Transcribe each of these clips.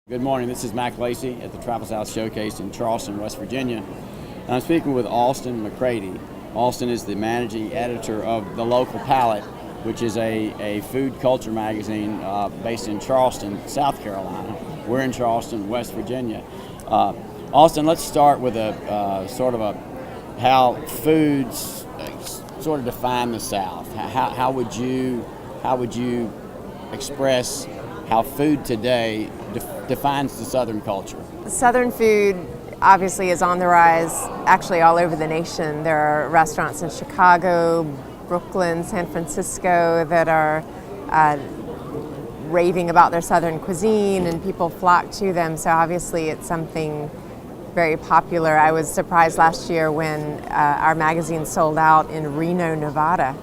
Good morning, this is Mac Lacey at the Travel South Showcase in Charleston, West Virginia. And I'm speaking with Allston McCready. Allston is the managing editor of The Local Palate, which is a food culture magazine based in Charleston, South Carolina. We're in Charleston, West Virginia. Allston, let's start with how foods sort of define the South. How would you express how food today defines the Southern culture? Southern food obviously is on the rise actually all over the nation. There are restaurants in Chicago, Brooklyn, San Francisco that are raving about their Southern cuisine, and people flock to them. So obviously it's something very popular. I was surprised last year when our magazine sold out in Reno, Nevada,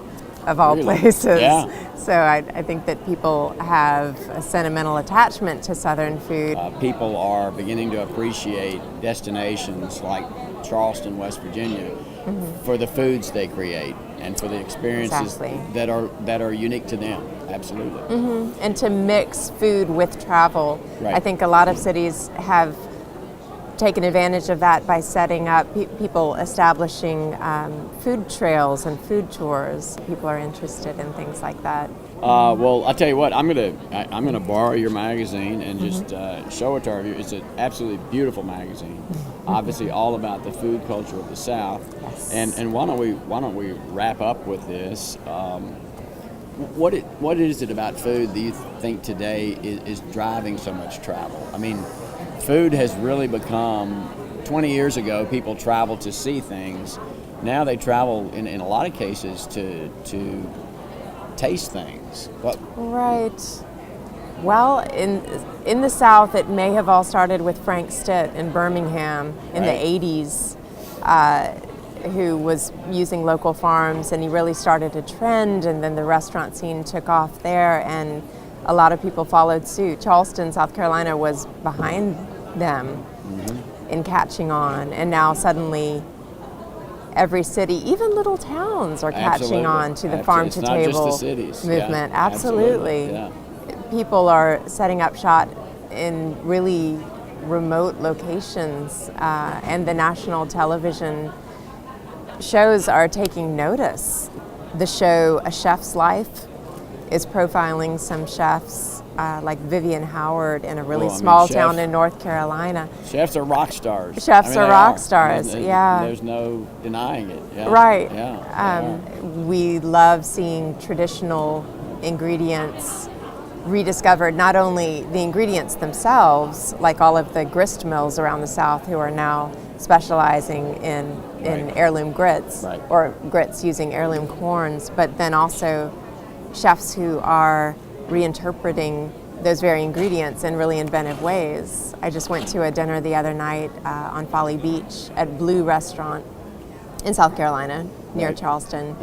of all places. Yeah. So I think that people have a sentimental attachment to Southern food. People are beginning to appreciate destinations like Charleston, West Virginia, for the foods they create and for the experiences that are unique to them. Absolutely. And to mix food with travel. Right. I think a lot of cities have taken advantage of that by setting up people establishing food trails and food tours. People are interested in things like that. Well, I'll tell you what. I'm gonna borrow your magazine and just show it to our viewers. It's an absolutely beautiful magazine. Obviously, all about the food culture of the South. Yes. And why don't we wrap up with this? What is it about food that you think today is driving so much travel? I mean, food has really become, 20 years ago, people traveled to see things. Now they travel, in a lot of cases, to taste things. Right. Well, in the South, it may have all started with Frank Stitt in Birmingham in the 80s, who was using local farms, and he really started a trend, and then the restaurant scene took off there, and a lot of people followed suit. Charleston, South Carolina was behind them in catching on, and now suddenly every city, even little towns, are catching on to the farm to table not just the cities. movement. Yeah, absolutely. Yeah. People are setting up shop in really remote locations, and the national television shows are taking notice. The show A Chef's Life is profiling some chefs like Vivian Howard in a really small town in North Carolina. Chefs are rock stars. Chefs are rock stars, yeah. There's no denying it. Yeah. Right. Yeah. We love seeing traditional ingredients rediscovered, not only the ingredients themselves, like all of the grist mills around the South who are now specializing in heirloom grits, or grits using heirloom corns, but then also chefs who are reinterpreting those very ingredients in really inventive ways. I just went to a dinner the other night on Folly Beach at Blue Restaurant in South Carolina, near Charleston,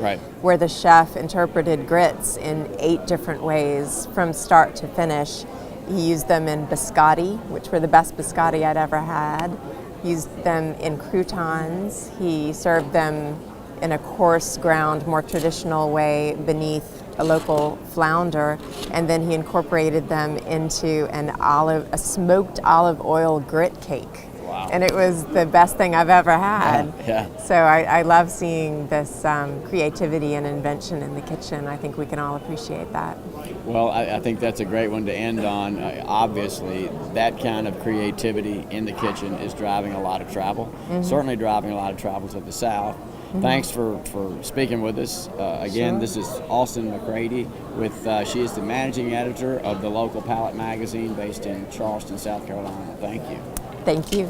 where the chef interpreted grits in 8 different ways from start to finish. He used them in biscotti, which were the best biscotti I'd ever had. He used them in croutons. He served them in a coarse ground, more traditional way beneath a local flounder, and then he incorporated them into a smoked olive oil grit cake. Wow. And it was the best thing I've ever had. Yeah. So I love seeing this creativity and invention in the kitchen. I think we can all appreciate that. Well, I think that's a great one to end on. Obviously, that kind of creativity in the kitchen is driving a lot of travel, certainly driving a lot of travel to the South. Thanks for speaking with us. Again, This is Allston McCready. She is the managing editor of The Local Palate magazine based in Charleston, South Carolina. Thank you. Thank you.